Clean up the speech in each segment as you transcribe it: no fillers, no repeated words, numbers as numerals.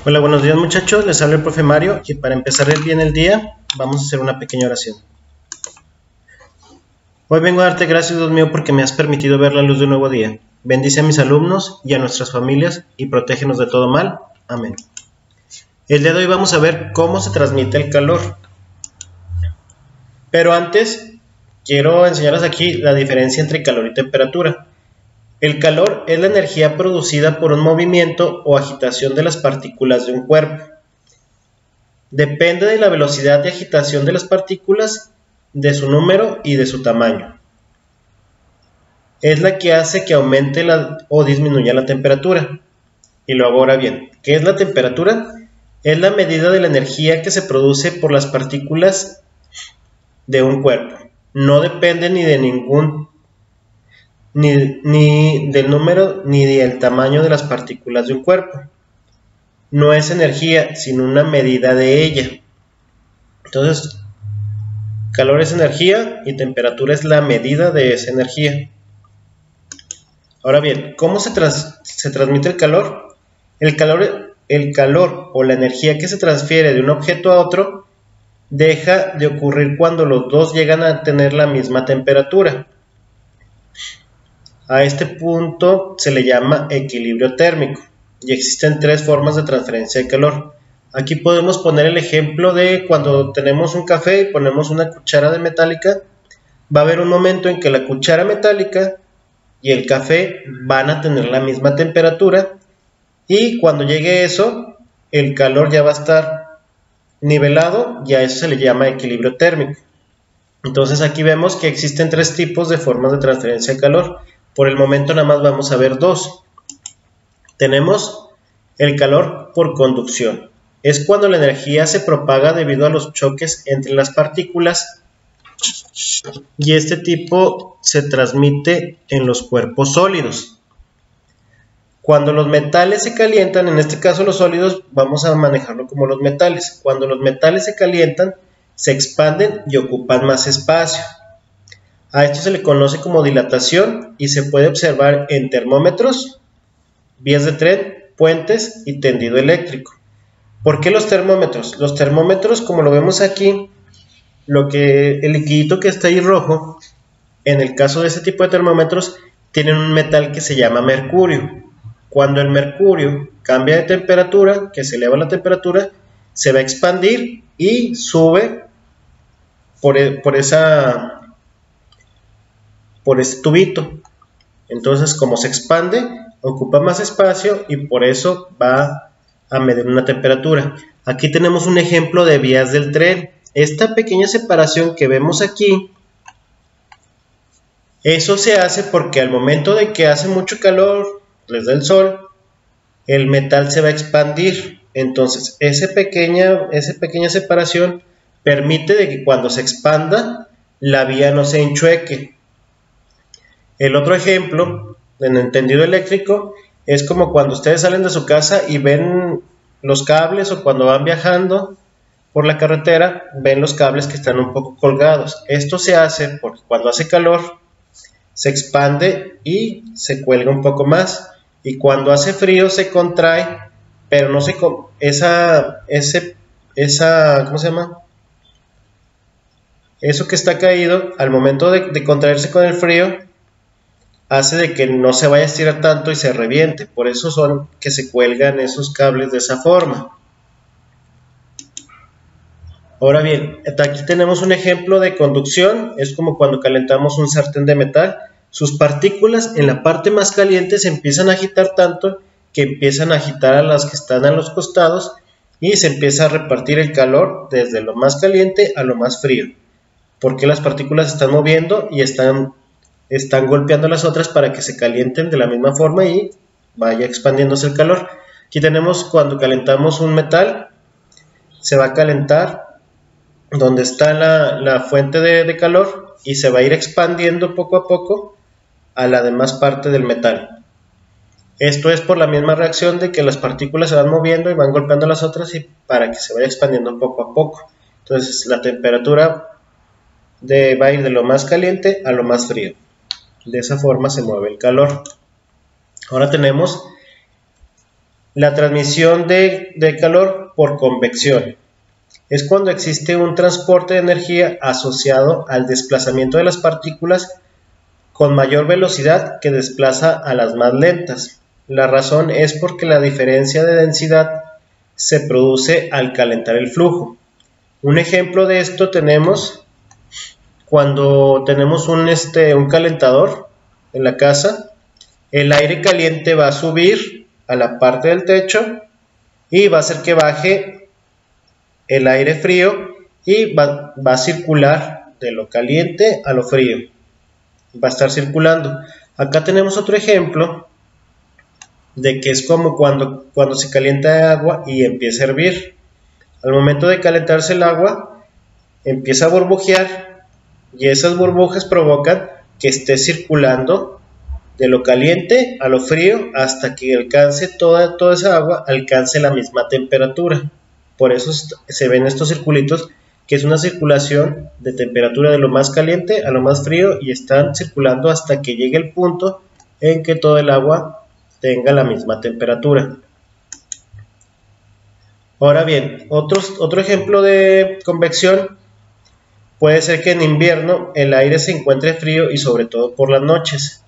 Hola, buenos días muchachos, les habla el profe Mario y para empezar bien el día vamos a hacer una pequeña oración. Hoy vengo a darte gracias, Dios mío, porque me has permitido ver la luz de un nuevo día. Bendice a mis alumnos y a nuestras familias y protégenos de todo mal. Amén. El día de hoy vamos a ver cómo se transmite el calor. Pero antes quiero enseñarles aquí la diferencia entre calor y temperatura. El calor es la energía producida por un movimiento o agitación de las partículas de un cuerpo. Depende de la velocidad de agitación de las partículas, de su número y de su tamaño. Es la que hace que aumente o disminuya la temperatura. Y lo hago ahora bien. ¿Qué es la temperatura? Es la medida de la energía que se produce por las partículas de un cuerpo. No depende ni de ni del número ni del tamaño de las partículas de un cuerpo. No es energía, sino una medida de ella. Entonces, calor es energía y temperatura es la medida de esa energía. Ahora bien, ¿cómo se transmite el calor? El calor o la energía que se transfiere de un objeto a otro deja de ocurrir cuando los dos llegan a tener la misma temperatura. A este punto se le llama equilibrio térmico y existen tres formas de transferencia de calor. Aquí podemos poner el ejemplo de cuando tenemos un café y ponemos una cuchara de metálica. Va a haber un momento en que la cuchara metálica y el café van a tener la misma temperatura y cuando llegue eso, el calor ya va a estar nivelado y a eso se le llama equilibrio térmico. Entonces aquí vemos que existen tres tipos de formas de transferencia de calor. Por el momento nada más vamos a ver dos. Tenemos el calor por conducción. Es cuando la energía se propaga debido a los choques entre las partículas y este tipo se transmite en los cuerpos sólidos. Cuando los metales se calientan, en este caso los sólidos, vamos a manejarlo como los metales. Cuando los metales se calientan, se expanden y ocupan más espacio. A esto se le conoce como dilatación y se puede observar en termómetros, vías de tren, puentes y tendido eléctrico. ¿Por qué los termómetros? Los termómetros, como lo vemos aquí, el liquidito que está ahí rojo, en el caso de este tipo de termómetros, tienen un metal que se llama mercurio. Cuando el mercurio cambia de temperatura, que se eleva la temperatura, se va a expandir y sube por este tubito. Entonces, como se expande, ocupa más espacio y por eso va a medir una temperatura. Aquí tenemos un ejemplo de vías del tren. Esta pequeña separación que vemos aquí, eso se hace porque al momento de que hace mucho calor, les da el sol, el metal se va a expandir. Entonces, esa pequeña separación permite de que cuando se expanda, la vía no se enchueque. El otro ejemplo, en el tendido eléctrico, es como cuando ustedes salen de su casa y ven los cables o cuando van viajando por la carretera, ven los cables que están un poco colgados. Esto se hace porque cuando hace calor, se expande y se cuelga un poco más. Y cuando hace frío se contrae, pero no se... ¿cómo se llama? Eso que está caído, al momento de contraerse con el frío, hace de que no se vaya a estirar tanto y se reviente. Por eso son que se cuelgan esos cables de esa forma. Ahora bien, aquí tenemos un ejemplo de conducción. Es como cuando calentamos un sartén de metal. Sus partículas en la parte más caliente se empiezan a agitar tanto que empiezan a agitar a las que están a los costados y se empieza a repartir el calor desde lo más caliente a lo más frío. Porque las partículas se están moviendo y están golpeando a las otras para que se calienten de la misma forma y vaya expandiéndose el calor. Aquí tenemos cuando calentamos un metal, se va a calentar donde está la fuente de calor y se va a ir expandiendo poco a poco a la demás parte del metal. Esto es por la misma reacción de que las partículas se van moviendo y van golpeando a las otras y para que se vaya expandiendo poco a poco. Entonces la temperatura va a ir de lo más caliente a lo más frío. De esa forma se mueve el calor. Ahora tenemos La transmisión de calor por convección es cuando existe un transporte de energía asociado al desplazamiento de las partículas con mayor velocidad que desplaza a las más lentas. La razón es porque la diferencia de densidad se produce al calentar el flujo. Un ejemplo de esto tenemos cuando tenemos un calentador en la casa. El aire caliente va a subir a la parte del techo y va a hacer que baje el aire frío y va a circular de lo caliente a lo frío. Va a estar circulando. Acá tenemos otro ejemplo de que es como cuando se calienta agua y empieza a hervir. Al momento de calentarse el agua, empieza a burbujear y esas burbujas provocan que esté circulando de lo caliente a lo frío hasta que alcance toda esa agua, alcance la misma temperatura. Por eso se ven estos circulitos, que es una circulación de temperatura de lo más caliente a lo más frío y están circulando hasta que llegue el punto en que todo el agua tenga la misma temperatura. Ahora bien, otro ejemplo de convección puede ser que en invierno el aire se encuentre frío y sobre todo por las noches,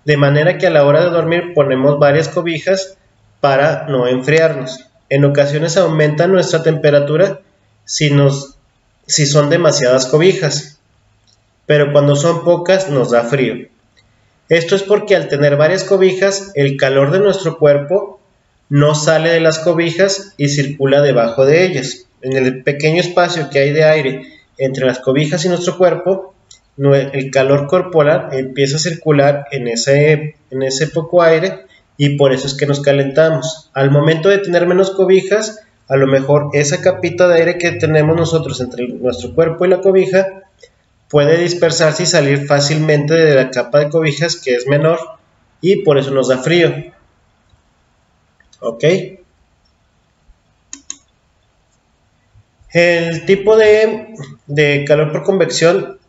de manera que a la hora de dormir ponemos varias cobijas para no enfriarnos. En ocasiones aumenta nuestra temperatura si son demasiadas cobijas, pero cuando son pocas nos da frío. Esto es porque al tener varias cobijas, el calor de nuestro cuerpo no sale de las cobijas y circula debajo de ellas. En el pequeño espacio que hay de aire entre las cobijas y nuestro cuerpo, el calor corporal empieza a circular en ese poco aire y por eso es que nos calentamos. Al momento de tener menos cobijas, a lo mejor esa capita de aire que tenemos nosotros entre nuestro cuerpo y la cobija puede dispersarse y salir fácilmente de la capa de cobijas que es menor y por eso nos da frío. ¿Ok? El tipo de calor por convección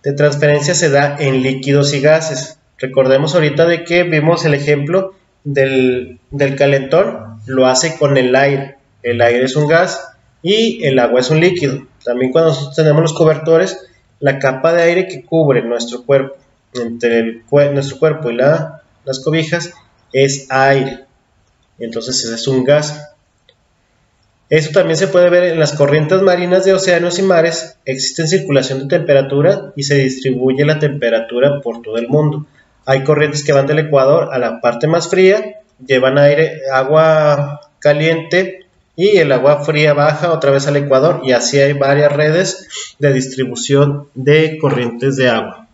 de transferencia se da en líquidos y gases. Recordemos ahorita de que vimos el ejemplo del calentón, lo hace con el aire. El aire es un gas y el agua es un líquido. También cuando nosotros tenemos los cobertores, la capa de aire que cubre nuestro cuerpo, entre nuestro cuerpo y las cobijas, es aire. Entonces ese es un gas. Eso también se puede ver en las corrientes marinas de océanos y mares. Existe circulación de temperatura y se distribuye la temperatura por todo el mundo. Hay corrientes que van del Ecuador a la parte más fría, llevan agua caliente y el agua fría baja otra vez al Ecuador y así hay varias redes de distribución de corrientes de agua.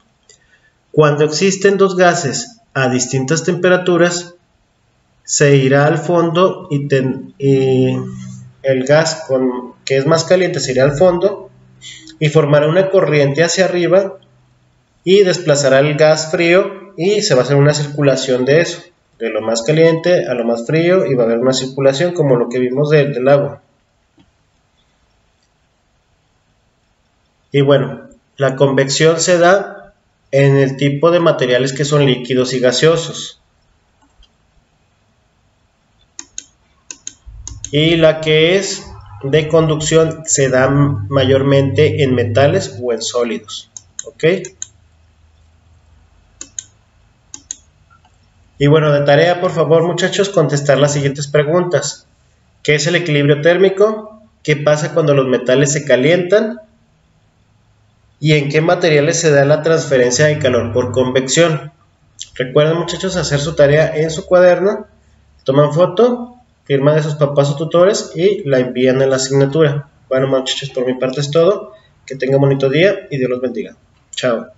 Cuando existen dos gases a distintas temperaturas, se irá al fondo y el gas que es más caliente se irá al fondo y formará una corriente hacia arriba y desplazará el gas frío y se va a hacer una circulación de eso, de lo más caliente a lo más frío, y va a haber una circulación como lo que vimos del agua. Y bueno, la convección se da en el tipo de materiales que son líquidos y gaseosos. Y la que es de conducción se da mayormente en metales o en sólidos. ¿Ok? Y bueno, de tarea, por favor, muchachos, contestar las siguientes preguntas. ¿Qué es el equilibrio térmico? ¿Qué pasa cuando los metales se calientan? ¿Y en qué materiales se da la transferencia de calor por convección? Recuerden, muchachos, hacer su tarea en su cuaderno, toman foto, firma de sus papás o tutores y la envían en la asignatura. Bueno, muchachos, por mi parte es todo. Que tengan un bonito día y Dios los bendiga. Chao.